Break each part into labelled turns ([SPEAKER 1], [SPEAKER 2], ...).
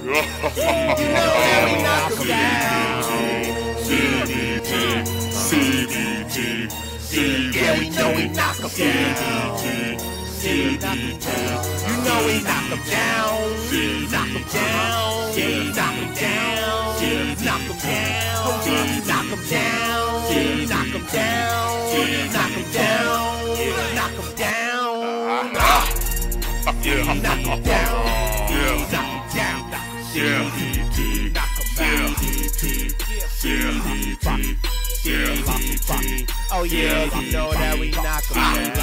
[SPEAKER 1] You know that we knock 'em down. Yeah, we know we knock 'em down. You know we knock 'em down. Knock 'em down. Knock 'em down. Knock 'em down. Knock 'em down. Knock 'em down. Knock 'em down. Knock 'em down.
[SPEAKER 2] Yeah.
[SPEAKER 1] Knock 'em down.
[SPEAKER 2] Yeah.
[SPEAKER 1] Knock 'em down.
[SPEAKER 2] Yeah.
[SPEAKER 1] Oh yeah, you know that we knock 'em down.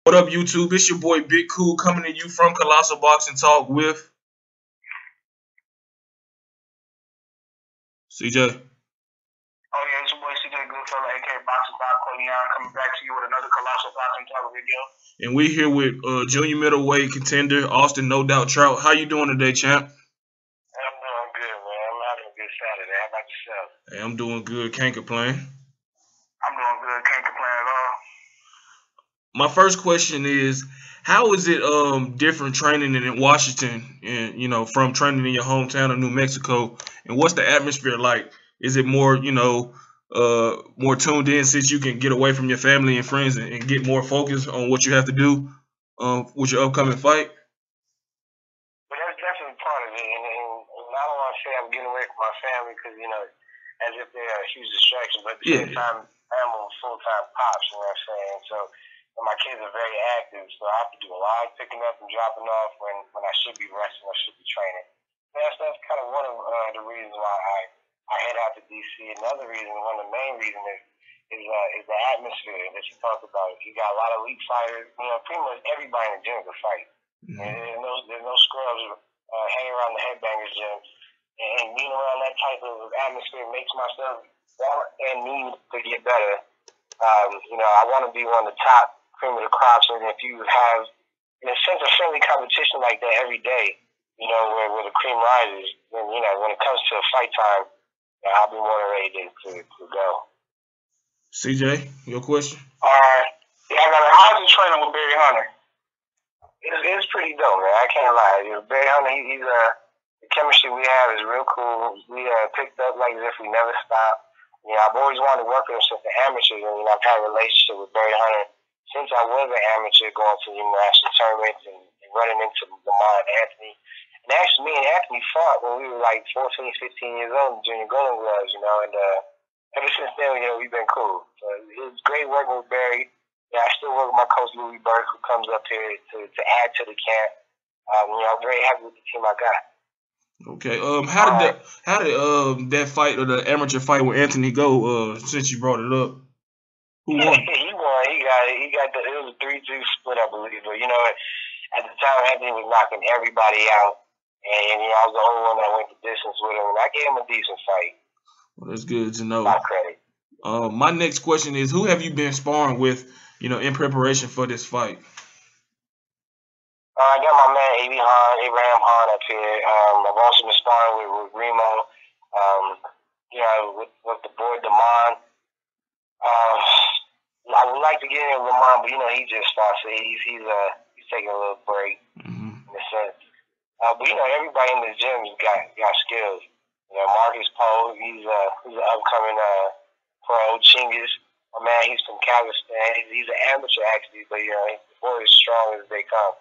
[SPEAKER 2] What up, YouTube? It's your boy Big Cool coming to you from Colossal Boxing Talk with CJ.
[SPEAKER 3] Oh yeah, it's your boy CJ Goodfella, aka Boxing Talk, coming back to you with another Colossal Boxing Talk video.
[SPEAKER 2] And we here with Junior Middleweight contender Austin No Doubt Trout. How you doing today, champ?
[SPEAKER 3] I'm doing good, man. I'm having a good Saturday. How about yourself?
[SPEAKER 2] Hey, I'm doing good. Can't complain.
[SPEAKER 3] I'm doing good. Can't complain at all.
[SPEAKER 2] My first question is, how is it different training in Washington and from training in your hometown of New Mexico? And what's the atmosphere like? Is it more more tuned in since you can get away from your family and friends and get more focused on what you have to do with your upcoming fight?
[SPEAKER 3] But that's definitely part of it. And I don't want to say I'm getting away from my family because, as if they're a huge distraction. But at the same time, I'm a full-time pops, you know what I'm saying? So my kids are very active, so I have to do a lot of picking up and dropping off when I should be resting or should be training. That's kind of one of the reasons why I head out to D.C. Another reason, one of the main reasons is the atmosphere that you talked about. You got a lot of elite fighters. Pretty much everybody in the gym can fight. Mm-hmm. And there's no scrubs hanging around the headbangers gym. And being around that type of atmosphere makes myself want and need to get better. I want to be one of the top cream of the crops, and if you have, in a sense, a friendly competition like that every day, where the cream rises, then, when it comes to fight time, I'll be more than ready to go.
[SPEAKER 2] CJ, your question?
[SPEAKER 3] How's the training with Barry Hunter? It's pretty dope, man. I can't lie. Barry Hunter, the chemistry we have is real cool. We picked up like as if we never stopped. I've always wanted to work with him since the amateurs, and I've had a relationship with Barry Hunter since I was an amateur, going to national tournaments and running into Lamar and Anthony. And actually, me and Anthony fought when we were like 14, 15 years old in junior golden gloves, and ever since then, we've been cool. So it was great working with Barry. I still work with my coach, Louis Burke, who comes up here to add to the camp. I'm very happy with the team I got.
[SPEAKER 2] Okay. How did that fight or the amateur fight with Anthony go? Since you brought it up, who won?
[SPEAKER 3] He won. He got it was a 3-2 split, I believe. But at the time, Anthony was knocking everybody out, and I was the only one that went the distance with him, and I gave him a decent fight.
[SPEAKER 2] Well, that's good to know.
[SPEAKER 3] My credit.
[SPEAKER 2] My next question is, who have you been sparring with, in preparation for this fight?
[SPEAKER 3] I got my man Abraham Hahn up here. I've also been sparring with Remo, with the boy Damon. I would like to get in with Lamar, but he just fought, so he's taking a little break in a sense. But everybody in the gym has got skills. Marcus Poe, he's an upcoming pro. Chinggis, my man, he's from Kazakhstan. He's an amateur actually, but the boy is strong as they come.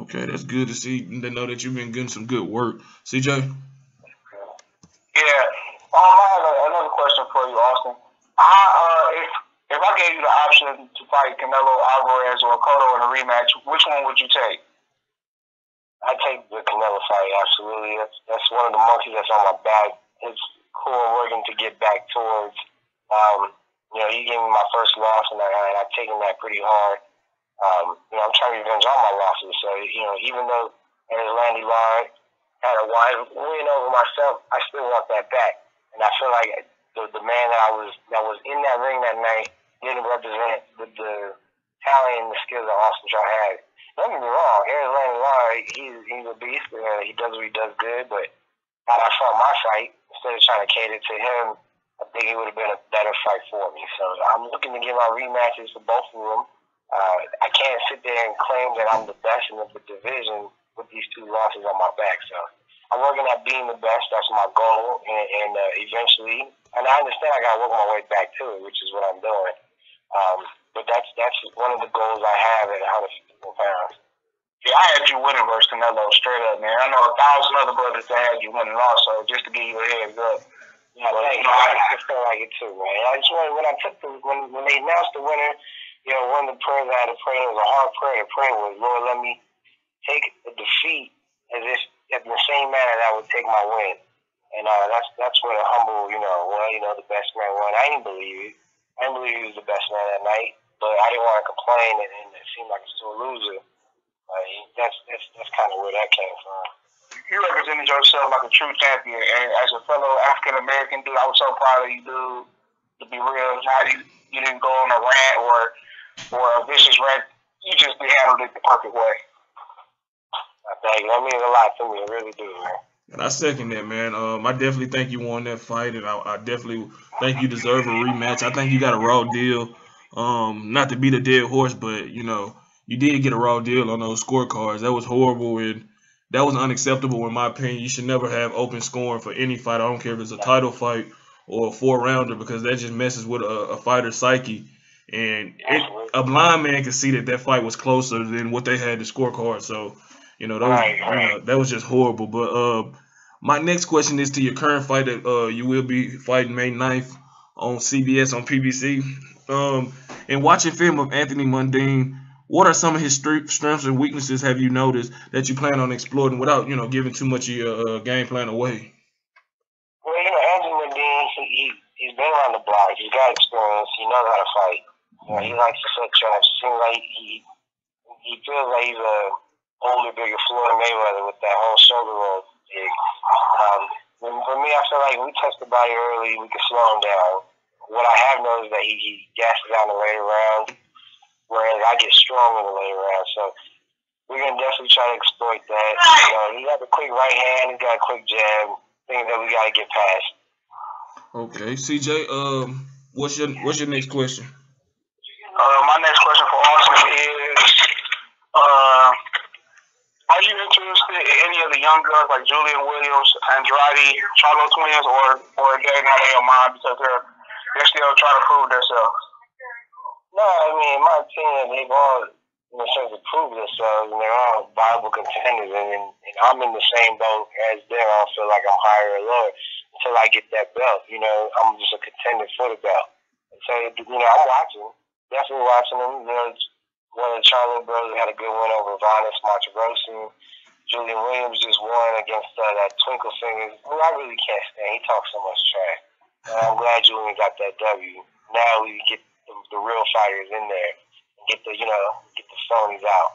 [SPEAKER 2] Okay, that's good to see. They know that you've been getting some good work. CJ?
[SPEAKER 3] Yeah. I have another question for you, Austin. If I gave you the option to fight Canelo, Alvarez, or Cotto in a rematch, which one would you take? I'd take the Canelo fight, absolutely. That's one of the monkeys that's on my back. It's cool working to get back towards. He gave me my first loss, and I've taken that pretty hard. I'm trying to revenge all my losses. So, even though Landy Lara had a wide win over myself, I still want that back. And I feel like the man that was in that ring that night didn't represent the talent and the skills that Austin Trout had. Don't get me wrong, Landy Lara, he's a beast. He does what he does good, but had I fought my fight, instead of trying to cater to him I think it would have been a better fight for me. So I'm looking to get my rematches for both of them. I can't sit there and claim that I'm the best in the division with these 2 losses on my back. So I'm working at being the best. That's my goal, and eventually, and I understand I got to work my way back to it, which is what I'm doing. But that's one of the goals I have at 154 pounds.
[SPEAKER 4] Yeah, I had you winning versus Canelo straight up, man. I know 1,000 other brothers that had you winning also, just to give you a heads up.
[SPEAKER 3] Yeah, I just feel like it too, man. I just wanted, when they announced the winner, one of the prayers I had to pray, it was a hard prayer to pray, was, Lord, let me take a defeat as if in the same manner that I would take my win. And that's what a humble, the best man won. I didn't believe it. I didn't believe he was the best man that night, but I didn't want to complain, and it seemed like it's still a loser. That's kind of where that came from.
[SPEAKER 4] You represented yourself like a true champion, and as a fellow African American dude, I was so proud of you, dude. To be real, how you didn't go on a rant or a vicious rant. You just handled it the perfect way.
[SPEAKER 3] Thank you. That means a lot to me. It really do, man.
[SPEAKER 2] And I second that, man. I definitely think you won that fight, and I definitely think you deserve a rematch. I think you got a raw deal. Not to beat a dead horse, but you did get a raw deal on those scorecards. That was horrible, and that was unacceptable in my opinion. You should never have open scoring for any fight. I don't care if it's a title fight or a 4-rounder, because that just messes with a fighter's psyche. And a blind man can see that fight was closer than what they had the scorecard. So, that was just horrible. But my next question is to your current fight that you will be fighting May 9th on CBS on PBC. In watching film of Anthony Mundine, what are some of his strengths and weaknesses have you noticed that you plan on exploiting without, giving too much of your game plan away?
[SPEAKER 3] Well, Anthony Mundine, he's been around the block. He's got experience. He knows how to fight. He likes to set traps. It seems like he feels like he's a older, bigger Floyd Mayweather with that whole shoulder roll thing. For me, I feel like we touch the body early, we can slow him down. What I have noticed is that he gasses out in the later rounds, whereas I get strong in the later rounds. So we're going to definitely try to exploit that. He got a quick right hand, he's got a quick jab, things that we got to get past.
[SPEAKER 2] Okay, CJ, what's your next question?
[SPEAKER 4] My next question for Austin is, are you interested in any of the young guns like Julian Williams, Andrade, Charlo twins, or they're not in your mind because they're still trying to prove themselves?
[SPEAKER 3] No, I mean, in my opinion, they've all, in a sense, proved themselves, and they're all viable contenders, and I'm in the same boat as them. I don't feel like I'm higher or lower until I get that belt. I'm just a contender for the belt. So, I'm watching, definitely watching them. One of the Charlo brothers had a good win over Vanis Monterosi. Julian Williams just won against that Twinkle Fingers, who I really can't stand. He talks so much trash. I'm glad Julian got that W. Now we get the real fighters in there and get the phonies out.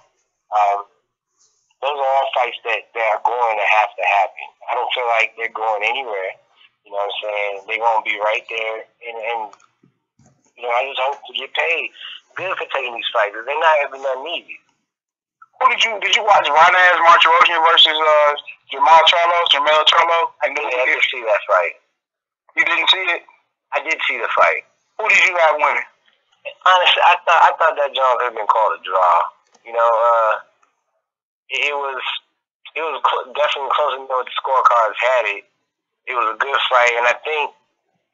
[SPEAKER 3] Those are all fights that are going to have to happen. I don't feel like they're going anywhere. You know what I'm saying? They're going to be right there, and I just hope to get paid good for taking these fights. They're not having nothing easy.
[SPEAKER 4] Did you watch Vanes Monterosi versus Jamel Charlo?
[SPEAKER 3] I did see that fight.
[SPEAKER 4] You didn't see it?
[SPEAKER 3] I did see the fight.
[SPEAKER 4] Who did you have winning?
[SPEAKER 3] Honestly, I thought that Jones had been called a draw. It was definitely close to what the scorecards had it. It was a good fight, and I think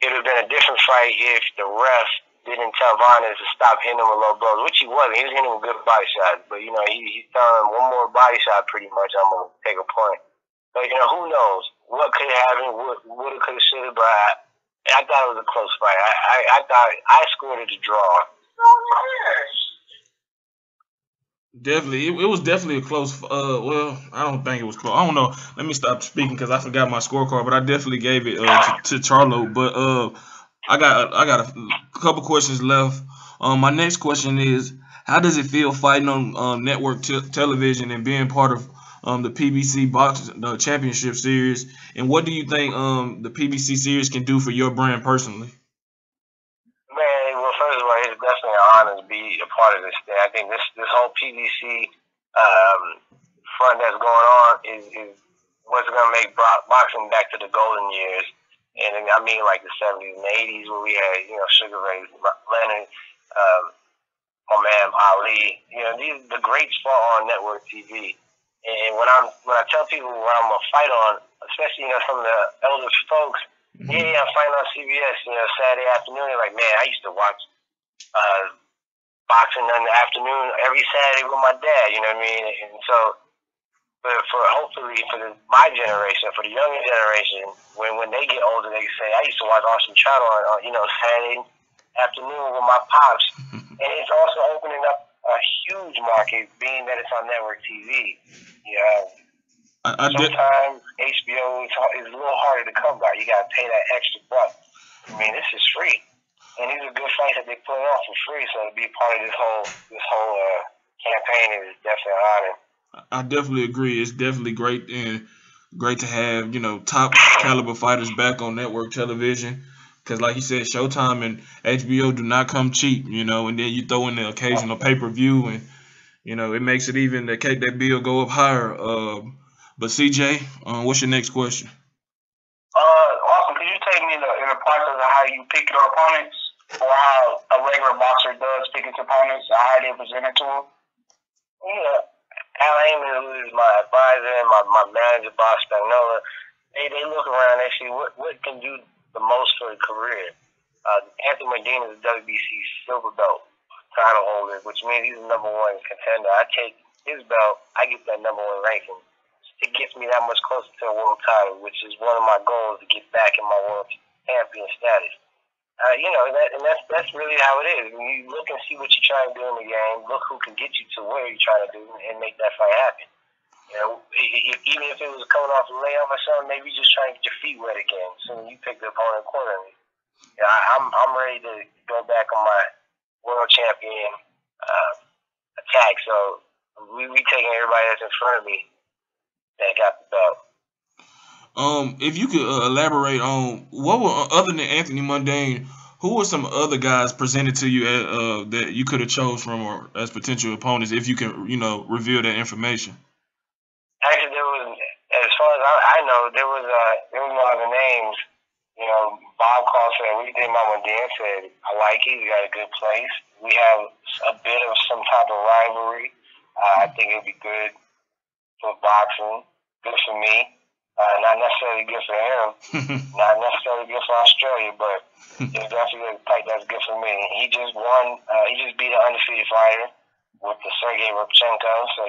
[SPEAKER 3] it would have been a different fight if the ref didn't tell Vanes to stop hitting him with low blows, which he wasn't. He was hitting him with good body shots, but he's telling him one more body shot, pretty much, I'm gonna take a point. But who knows what could have happened, woulda, coulda, shoulda. But I thought it was a close fight. I thought I scored it a draw.
[SPEAKER 2] Definitely, it was definitely a close. Well, I don't think it was close. I don't know. Let me stop speaking because I forgot my scorecard. But I definitely gave it to Charlo. But I got a couple questions left. My next question is, how does it feel fighting on network television and being part of the PBC Boxing Championship Series? And what do you think the PBC Series can do for your brand personally?
[SPEAKER 3] Man, well, first of all, it's definitely an honor to be a part of this thing. I think this whole PBC front that's going on is what's going to make boxing back to the golden years. And I mean like the 70s and 80s where we had, you know, Sugar Ray Leonard, my man Ali. You know, these the greats fought on network TV. And when I tell people what I'm gonna fight on, especially, you know, some of the elder folks, yeah, I'm fighting on CBS, you know, Saturday afternoon. They're like, man, I used to watch boxing in the afternoon every Saturday with my dad. You know what I mean? And so, for hopefully for my generation, for the younger generation, when they get older, they say, I used to watch Austin Trout on you know, Saturday afternoon with my pops. And it's also opening up a huge market, being that it's on network TV. You know, sometimes HBO is a little harder to come by. You got to pay that extra buck. I mean, this is free, and these are good fights that they put on for free. So to be a part of this whole campaign is definitely an honor.
[SPEAKER 2] I definitely agree. It's definitely great to have, you know, top caliber fighters back on network television. Because like you said, Showtime and HBO do not come cheap, you know, and then you throw in the occasional pay-per-view, and, you know, it makes it even the cake that bill go up higher. But CJ, what's your next question?
[SPEAKER 4] Awesome. Could you take me in the process of how you pick your opponents, or how a regular boxer does pick his opponents, or how they present it to him?
[SPEAKER 3] Yeah. Al Heyman, who is my advisor and my manager, Bob Spagnola, they look around, they see what can do the most for a career. Anthony Mundine is a WBC silver belt title holder, which means he's the #1 contender. I take his belt, I get that #1 ranking. It gets me that much closer to a world title, which is one of my goals, to get back in my world champion status. You know, that's really how it is. When you look and see what you're trying to do in the game, look who can get you to where you're trying to do, and make that fight happen. You know, even if it was coming off a layoff or something, maybe you're just trying to get your feet wet again. So you pick the opponent accordingly. Yeah, I'm ready to go back on my world champion attack. So we taking everybody that's in front of me that got the belt.
[SPEAKER 2] If you could elaborate on what were, other than Anthony Mundine, who were some other guys presented to you that you could have chose from, or as potential opponents, if you can, you know, reveal that information?
[SPEAKER 3] Actually, there was, as far as I know, there was no other names. You know, Bob called, said, "What do you think about Mundine?" Said, "I like it. He got a good place. We have a bit of some type of rivalry. I think it'd be good for boxing. Good for me. Not necessarily good for him. Not necessarily good for Australia, but it's definitely a fight that's good for me." He just won. He just beat an undefeated fighter with the Sergey Rabchenko. So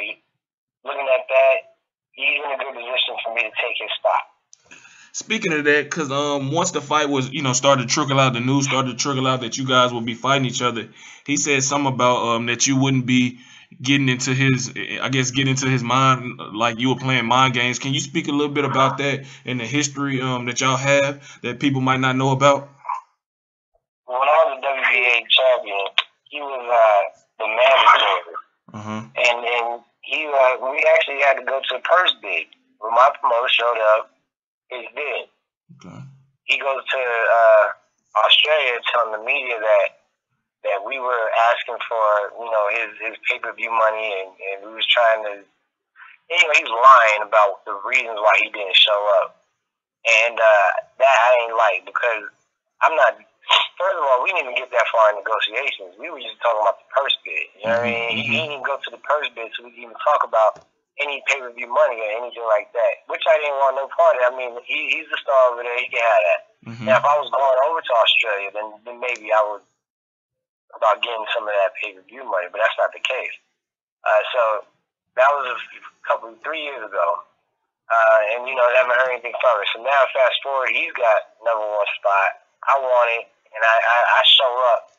[SPEAKER 3] looking at that, he's in a good position for me to take his spot.
[SPEAKER 2] Speaking of that, because once the fight was, you know, started to trickle out, the news started to trickle out that you guys would be fighting each other, he said something about that you wouldn't be getting into his mind, like you were playing mind games. Can you speak a little bit about that and the history that y'all have that people might not know about?
[SPEAKER 3] When I was a WBA champion, he was the manager, and we actually had to go to a purse bid. When my promoter showed up, his bid. Okay. He goes to Australia telling the media that we were asking for, you know, his pay-per-view money, and we was trying to, anyway, he was lying about the reasons why he didn't show up. And that I ain't like, because I'm not, first of all, we didn't even get that far in negotiations. We were just talking about the purse bid. You know what I mean? He didn't even go to the purse bid so we could even talk about any pay-per-view money or anything like that, which I didn't want no part of. I mean, he's the star over there. He can have that. Now, if I was going over to Australia, then maybe I would about getting some of that pay-per-view money, but that's not the case. So that was 3 years ago. And, you know, I haven't heard anything from it. So now, fast forward, he's got #1 spot. I want it, and I show up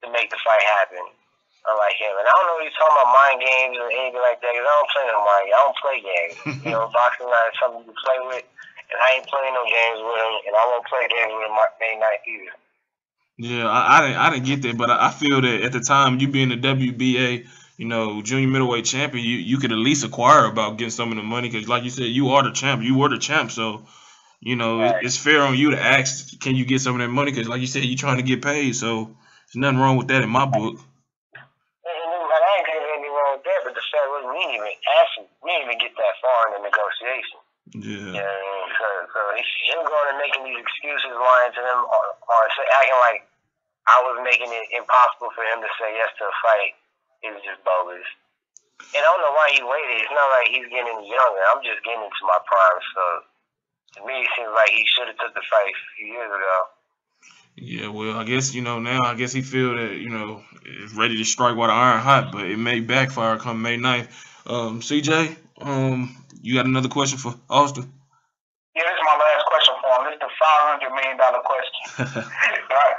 [SPEAKER 3] to make the fight happen. Unlike him. And I don't know what he's talking about, mind games or anything like that, because I don't play no mind games. I don't play games. You know, boxing is something you play with, and I ain't playing no games with him, and I won't play games with him May night either.
[SPEAKER 2] Yeah, I didn't get that, but I feel that at the time, you being the WBA, you know, junior middleweight champion, you could at least acquire about getting some of the money, because like you said, you are the champ. You were the champ, so, you know, it's fair on you to ask, can you get some of that money? Because like you said, you're trying to get paid, so there's nothing wrong with that in my book.
[SPEAKER 3] But the fact was, we didn't even get that far in the negotiation.
[SPEAKER 2] Yeah.
[SPEAKER 3] So him going and making these excuses, lying to them, or acting like I was making it impossible for him to say yes to a fight is just bogus. And I don't know why he waited. It's not like he's getting younger. I'm just getting into my prime. So to me, it seems like he should have took the fight a few years ago.
[SPEAKER 2] Yeah, well, I guess, now I guess he feel that, is ready to strike while the iron hot, but it may backfire come May 9th. CJ, you got another question for Austin?
[SPEAKER 4] Yeah, this is my last question for him. This is the $500 million question. Right?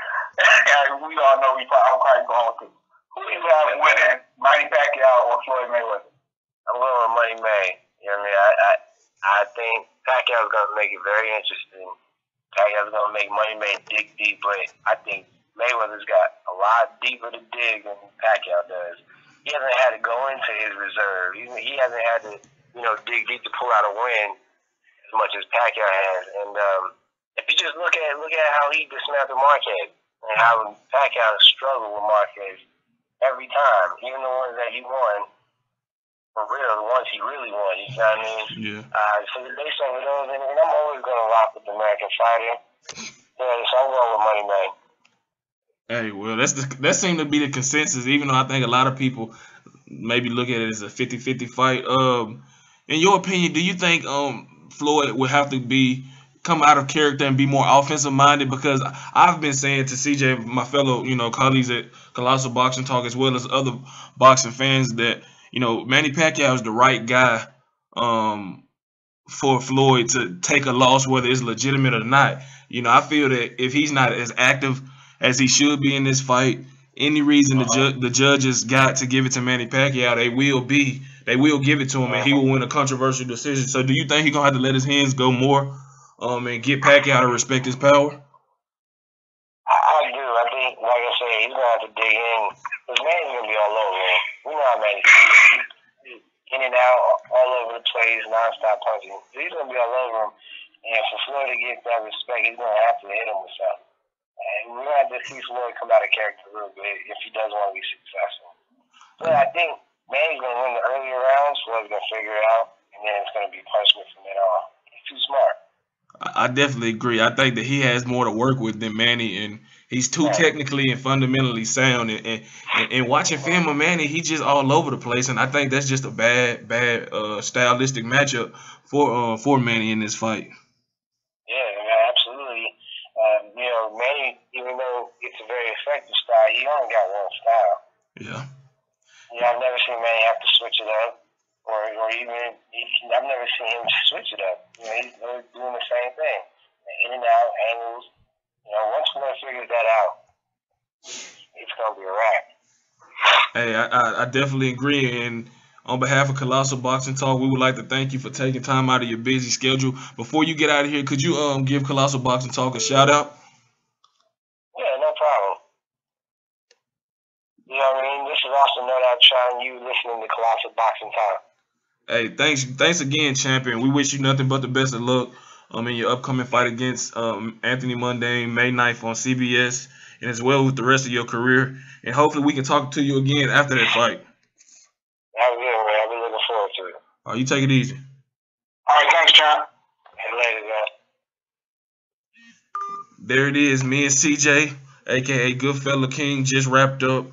[SPEAKER 4] We all know I'm probably going to. Who do you have winning, Manny Pacquiao or Floyd Mayweather?
[SPEAKER 3] I'm going with Money May. You know what I mean? I think Pacquiao's going to make it very interesting. Pacquiao's going to make Money May dig deep, but I think Mayweather's got a lot deeper to dig than Pacquiao does. He hasn't had to go into his reserve. He hasn't had to, dig deep to pull out a win as much as Pacquiao has. And if you just look at how he dismantled Marquez and how Pacquiao struggled with Marquez every time, even the ones that he won, for real, the ones he really won, you know what I mean?
[SPEAKER 2] Yeah.
[SPEAKER 3] So based on those, and I'm always going to rock with the American fighter. Yeah, so I'm going with Money May.
[SPEAKER 2] Hey, well, that seemed to be the consensus, even though I think a lot of people maybe look at it as a 50-50 fight. In your opinion, do you think Floyd would have to come out of character and be more offensive minded? Because I've been saying to CJ, my fellow, colleagues at Colossal Boxing Talk, as well as other boxing fans, that Manny Pacquiao is the right guy for Floyd to take a loss, whether it's legitimate or not. I feel that if he's not as active as he should be in this fight, any reason the judges got to give it to Manny Pacquiao, they will give it to him, and he will win a controversial decision. So do you think he's going to have to let his hands go more and get Pacquiao to respect his power?
[SPEAKER 3] I do. I think, like I said, he's going to have to dig in. Because Manny's going to be all over him. We know how Manny's in and out, all over the place, non-stop punching. He's going to be all over him. And for Floyd to get that respect, he's going to have to hit him with something. And we're going to have to see Floyd come out of character real bit if he does want to be successful. But I think Manny's going to win the earlier rounds, Floyd's going to figure it out, and then it's going to be punishment from then on. He's too smart. I
[SPEAKER 2] definitely agree. I think that he has more to work with than Manny, and he's too technically and fundamentally sound. And watching film of Manny, he's just all over the place, and I think that's just a bad stylistic matchup for Manny in this fight.
[SPEAKER 3] Yeah, absolutely. Manny, even though it's a very effective style, he only got one style.
[SPEAKER 2] Yeah.
[SPEAKER 3] I've never seen Manny have to switch it up, or even I've never seen him switch it up. He's doing the same thing, in and out angles. Once Floyd figures that out, it's gonna be a wrap.
[SPEAKER 2] Hey, I definitely agree, and on behalf of Colossal Boxing Talk, we would like to thank you for taking time out of your busy schedule. Before you get out of here, could you give Colossal Boxing Talk a shout out?
[SPEAKER 3] Yeah, no problem. You know what I mean? This is also No Doubt Trout, and you listening to Colossal Boxing Talk.
[SPEAKER 2] Hey, thanks again, champion. We wish you nothing but the best of luck in your upcoming fight against Anthony Mundine May 9th on CBS, and as well with the rest of your career. And hopefully we can talk to you again after that fight.
[SPEAKER 3] That was good, man. I've been looking forward to it.
[SPEAKER 2] All right, you take it easy.
[SPEAKER 4] All right, thanks, Trout.
[SPEAKER 3] And later, man.
[SPEAKER 2] There it is. Me and CJ, a.k.a. Goodfella King, just wrapped up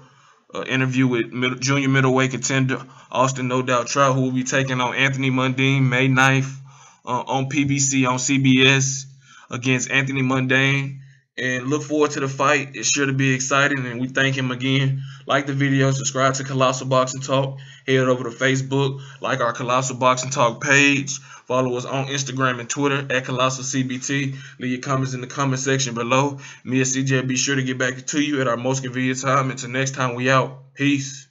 [SPEAKER 2] an interview with Junior Middleweight contender Austin No Doubt Trout, who will be taking on Anthony Mundine May 9th on PBC on CBS against Anthony Mundine. And look forward to the fight. It's sure to be exciting, and we thank him again. Like the video, subscribe to Colossal Boxing Talk. Head over to Facebook, like our Colossal Boxing Talk page. Follow us on Instagram and Twitter at Colossal CBT. Leave your comments in the comment section below. Me and CJ will be sure to get back to you at our most convenient time. Until next time, we out. Peace.